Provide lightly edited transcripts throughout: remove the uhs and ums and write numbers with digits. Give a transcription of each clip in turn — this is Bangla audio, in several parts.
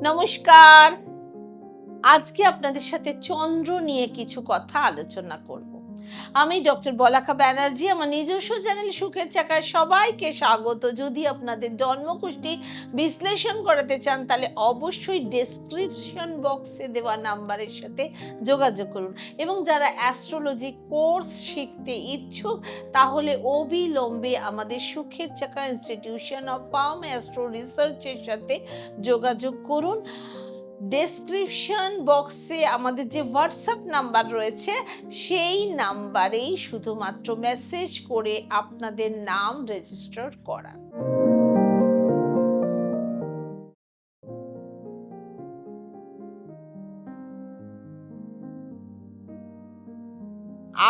নমস্কার। আজকে আপনাদের সাথে চন্দ্র নিয়ে কিছু কথা আলোচনা করব। আমি ডক্টর বলাকা ব্যানার্জি। আমার নিজস্ব চ্যানেল সুখের চাকায় সবাইকে স্বাগত। যদি আপনাদের জন্মকুষ্টি বিশ্লেষণ করাতে চান তাহলে অবশ্যই ডেসক্রিপশন বক্সে দেওয়া নাম্বারের সাথে যোগাযোগ করুন। এবং যারা অ্যাস্ট্রোলজি কোর্স শিখতে ইচ্ছুক তাহলে অবিলম্বে আমাদের সুখের চাকা ইনস্টিটিউশন অফ পাম অ্যাস্ট্রো রিসার্চের সাথে যোগাযোগ করুন। ডেসক্রিপশন বক্সে আমাদের যে হোয়াটসঅ্যাপ নাম্বার রয়েছে সেই নাম্বারেই শুধুমাত্র মেসেজ করে আপনাদের নাম রেজিস্টার করান।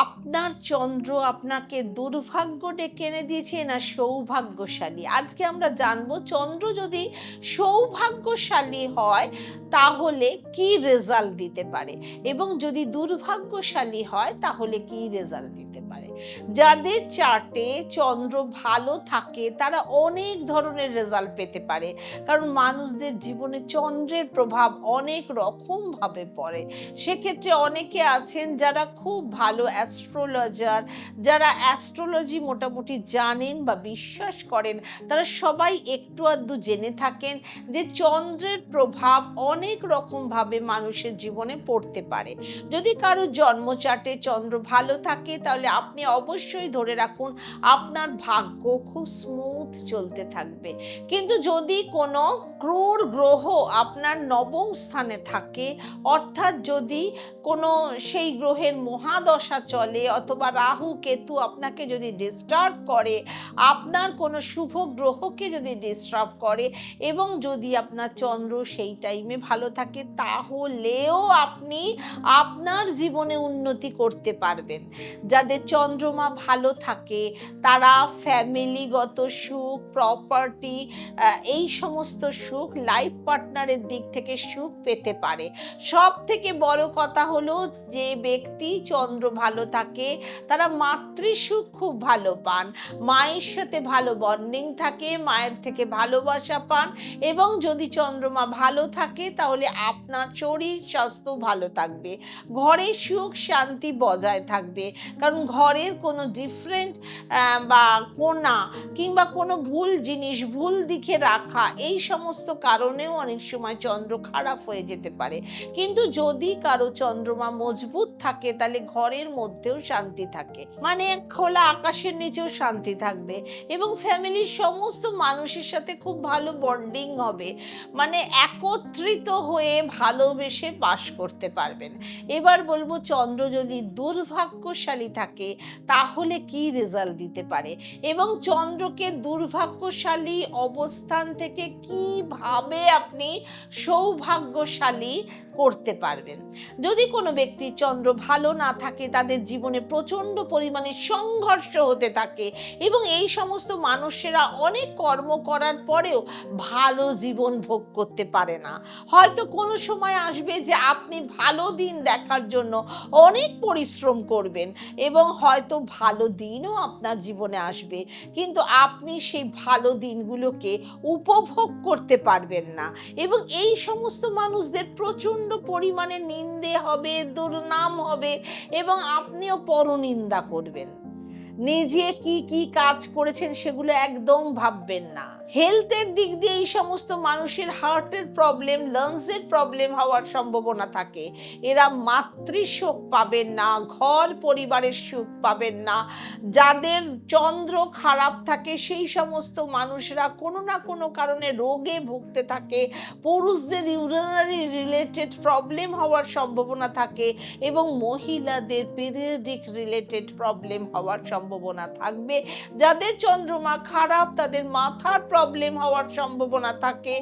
আপনার চন্দ্র আপনাকে দুর্ভাগ্য ডেকে এনে দিয়েছে না সৌভাগ্যশালী? আজকে আমরা জানবো চন্দ্র যদি সৌভাগ্যশালী হয় তাহলে কি রেজাল্ট দিতে পারে, এবং যদি দুর্ভাগ্যশালী হয় তাহলে কি রেজাল্ট দিতে পারে। যাদের চার্টে চন্দ্র ভালো থাকে তারা অনেক ধরনের রেজাল্ট পেতে পারে, কারণ মানুষদের জীবনে চন্দ্রের প্রভাব অনেক রকম ভাবে পড়ে। সেক্ষেত্রে অনেকে আছেন যারা খুব ভালো অ্যাস্ট্রোলজার, যারা অ্যাস্ট্রোলজি মোটামুটি জানেন বা বিশ্বাস করেন, তারা সবাই একটু আধটু জেনে থাকেন যে চন্দ্রের প্রভাব অনেক রকমভাবে মানুষের জীবনে পড়তে পারে। যদি কারোর জন্মচার্টে চন্দ্র ভালো থাকে তাহলে আপনি অবশ্যই ধরে রাখুন আপনার ভাগ্য খুব স্মুথ চলতে থাকবে। কিন্তু যদি কোনো ক্রূর গ্রহ আপনার নবম স্থানে থাকে, অর্থাৎ যদি কোনো সেই গ্রহের মহাদশা চলে অথবা রাহু কেতু আপনাকে যদি ডিস্টার্ব করে, আপনার কোনো শুভ গ্রহকে যদি ডিস্টার্ব করে, এবং যদি আপনার চন্দ্র সেই টাইমে ভালো থাকে, তাহলেও আপনি আপনার জীবনে উন্নতি করতে পারবেন। যাদের চন্দ্রমা ভালো থাকে তারা ফ্যামিলিগত সুখ, প্রপার্টি, এই সমস্ত সুখ, লাইফ পার্টনারের দিক থেকে সুখ পেতে পারে। সব থেকে বড় কথা হলো যে ব্যক্তি চন্দ্র ভালো থাকে তারা মাতৃসুখ খুব ভালো পান, মায়ের সাথে ভালো বন্ডিং থাকে, মায়ের থেকে ভালোবাসা পান, এবং যদি চন্দ্রমা ভালো থাকে তাহলে আপনার শরীর স্বাস্থ্য ভালো থাকবে, ঘরে সুখ শান্তি বজায় থাকবে। কারণ ঘরের কোনো ডিফারেন্ট বা কোনা কিংবা কোনো ভুল জিনিস ভুল দিকে রাখা, এই সমস্ত কারণেও অনেক সময় চন্দ্র খারাপ হয়ে যেতে পারে। কিন্তু যদি কারো চন্দ্রমা মজবুত থাকে তাহলে ঘরের মধ্যেও শান্তি থাকে, মানে খোলা আকাশের নিচেও শান্তি থাকবে, এবং ফ্যামিলির সমস্ত মানুষের সাথে খুব ভালো বন্ডিং হবে, মানে একত্রিত হয়ে ভালোবেসে বাস করতে পারবেন। এবার বলবো চন্দ্র যদি দুর্ভাগ্যশালী থাকে তাহলে কি রেজাল্ট দিতে পারে, এবং চন্দ্রকে দুর্ভাগ্যশালী অবস্থান থেকে কিভাবে আপনি সৌভাগ্যশালী করতে পারবেন। যদি কোনো ব্যক্তির চন্দ্র ভালো না থাকে তাদের জীবনে প্রচন্ড পরিমাণে সংঘর্ষ হতে থাকে, এবং এই সমস্ত মানুষেরা অনেক কর্ম করার পরেও ভালো জীবন ভোগ করতে পারে না। হয়তো কোনো সময় আসবে যে আপনি ভালো দিন দেখার জন্য অনেক পরিশ্রম করবেন, এবং হয়তো ভালো দিনও আপনার জীবনে আসবে, কিন্তু আপনি সেই ভালো দিনগুলোকে উপভোগ করতে পারবেন না, এবং এই সমস্ত মানুষদের প্রচন্ড পরিমাণে নিন্দে হবে, দুর্নাম হবে, এবং আপনিও পরনিন্দা করবেন। নিজে কি কি কাজ করেছেন সেগুলো একদম ভাববেন না। হেলথের দিক দিয়ে এই সমস্ত মানুষের হার্টের প্রবলেম, লাংসের প্রবলেম হওয়ার সম্ভাবনা থাকে। এরা মাতৃসুখ পাবেন না, ঘর পরিবারের সুখ পাবেন না। যাদের চন্দ্র খারাপ থাকে সেই সমস্ত মানুষরা কোনো না কোনো কারণে রোগে ভুগতে থাকে, পুরুষদের ইউরিনারি রিলেটেড প্রবলেম হওয়ার সম্ভাবনা থাকে, এবং মহিলাদের পিরিয়ডিক রিলেটেড প্রবলেম হওয়ার সম্ভাবনা থাকবে। যাদের চন্দ্রমা খারাপ তাদের মাথার প্রবলেম হওয়ার সম্ভাবনা থাকে,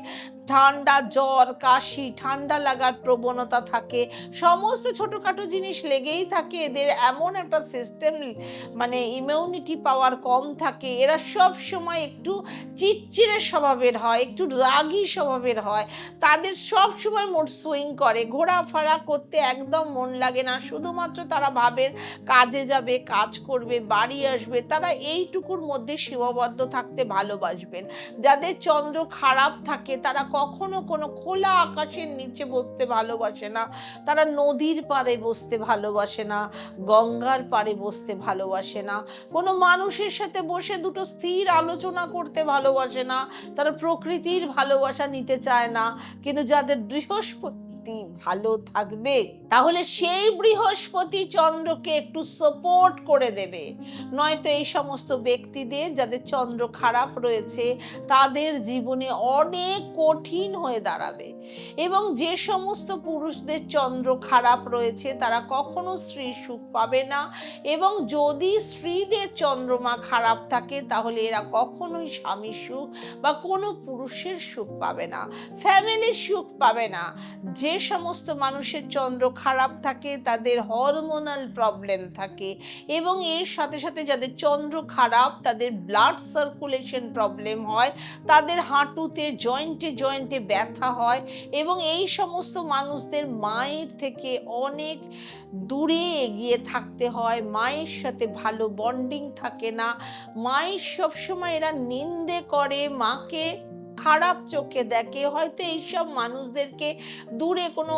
ঠান্ডা, জ্বর, কাশি, ঠান্ডা লাগার প্রবণতা থাকে, সমস্ত ছোটখাটো জিনিস লেগেই থাকে। এদের এমন একটা সিস্টেম, মানে ইমিউনিটি পাওয়ার কম থাকে, এরা সব সময় একটু চিড়চিড়ে স্বভাবের হয়, একটু রাগী স্বভাবের হয়, তাদের সব সময় মুড সুইং করে, ঘোরাফেরা করতে একদম মন লাগে না, শুধুমাত্র তারা ভাবেন কাজে যাবে, কাজ করবে, বাড়ি আসবে, তারা এইটুকুর মধ্যে সীমাবদ্ধ থাকতে ভালোবাসবেন। যাদের চন্দ্র খারাপ থাকে তারা কখনো কোনো খোলা আকাশের নিচে বসতে ভালোবাসে না, তারা নদীর পাড়ে বসতে ভালোবাসে না, গঙ্গার পাড়ে বসতে ভালোবাসে না, কোনো মানুষের সাথে বসে দুটো স্থির আলোচনা করতে ভালোবাসে না, তারা প্রকৃতির ভালোবাসা নিতে চায় না। কিন্তু যাদের বৃহস্পতি ভালো থাকবে, তাহলে সেই বৃহস্পতি চন্দ্রকে একটু সাপোর্ট করে দেবে। নয়তো এই সমস্ত ব্যক্তিদের যাদের চন্দ্র খারাপ রয়েছে তাদের জীবনে অনেক কঠিন হয়ে দাঁড়াবে। এবং যে সমস্ত পুরুষদের চন্দ্র খারাপ রয়েছে তারা কখনো স্ত্রীর সুখ পাবে না, এবং যদি স্ত্রীদের চন্দ্রমা খারাপ থাকে তাহলে এরা কখনোই স্বামীর সুখ বা কোনো পুরুষের সুখ পাবে না, ফ্যামিলির সুখ পাবে না। যে সমস্ত মানুষের চন্দ্র খারাপ থাকে তাদের হরমোনাল প্রবলেম থাকে, এবং এর সাথে সাথে যাদের চন্দ্র খারাপ তাদের ব্লাড সার্কুলেশন প্রবলেম হয়, তাদের হাঁটুতে জয়েন্টে জয়েন্টে ব্যথা হয়, এবং এই সমস্ত মানুষদের মায়ের থেকে অনেক দূরে এগিয়ে থাকতে হয়, মায়ের সাথে ভালো বন্ডিং থাকে না, মায়ের সবসময় এরা নিন্দে করে, মাকে খারাপ চোখে দেখে। হয়তো এইসব মানুষদেরকে দূরে কোনো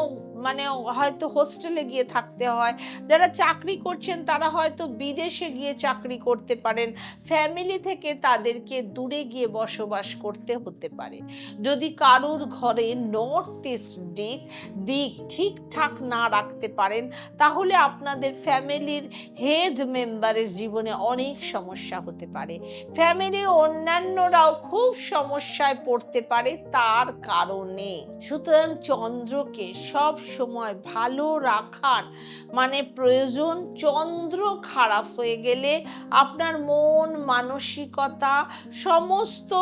হয়তো হোস্টেলে গিয়ে থাকতে হয়, যারা চাকরি করছেন তারা হয়তো বিদেশে গিয়ে চাকরি করতে পারেন, ফ্যামিলি থেকে তাদেরকে দূরে গিয়ে বসবাস করতে হতে পারে। যদি কারুর ঘরে নর্থ ইস্ট দিক ঠিকঠাক না রাখতে পারেন তাহলে আপনাদের ফ্যামিলির হেড মেম্বারের জীবনে অনেক সমস্যা হতে পারে, ফ্যামিলির অন্যান্যরাও খুব সমস্যায় পড়তে পারে তার কারণে। সুতরাং চন্দ্রকে সব সময় ভালো রাখার প্রয়োজন। চন্দ্র খারাপ হয়ে গেলে আপনার মন মানসিকতা সমস্ত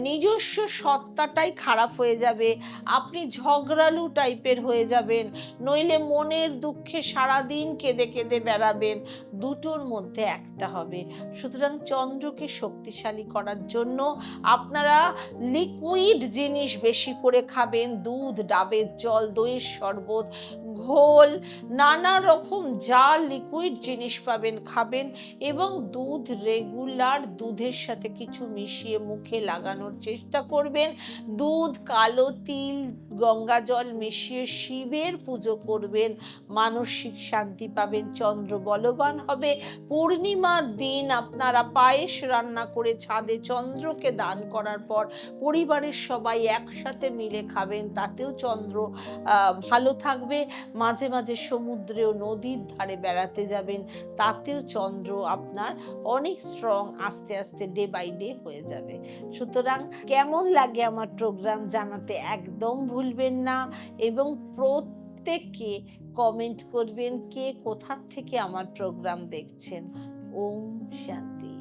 নিজস্ব সত্তাটাই খারাপ হয়ে যাবে, আপনি ঝগড়ালু টাইপের হয়ে যাবেন, নইলে মনের দুঃখে সারাদিন কেঁদে কেঁদে বেড়াবেন, দুটোর মধ্যে একটা হবে। সুতরাং চন্দ্রকে শক্তিশালী করার জন্য আপনারা লিকুইড জিনিস বেশি করে খাবেন, দুধ, ডাবের জল, দইয়ের শরবত, ঘোল, নানা রকম যা লিকুইড জিনিস পাবেন খাবেন, এবং দুধ রেগুলার দুধের সাথে কিছু মিশিয়ে মুখে লাগানোর চেষ্টা করবেন। দুধ, কালো তিল, গঙ্গা জল মিশিয়ে শিবের পুজো করবেন, মানসিক শান্তি পাবেন, চন্দ্র বলবান হবে। পূর্ণিমার দিন আপনারা পায়েস রান্না করে ছাদে চন্দ্রকে দান করার পর পরিবারের সবাই একসাথে মিলে খাবেন, তাতেও চন্দ্র ভালো থাকবে। মাঝে মাঝে সমুদ্রে ও নদীর ধারে বেড়াতে যাবেন, তাতেও চন্দ্র আপনার অনেক স্ট্রং আস্তে আস্তে ডে বাই ডে হয়ে যাবে। সুতরাং কেমন লাগে আমার প্রোগ্রাম জানাতে একদম ভুলবেন না, এবং প্রত্যেককে কমেন্ট করবেন কে কোথা থেকে আমার প্রোগ্রাম দেখছেন। ওম শান্তি।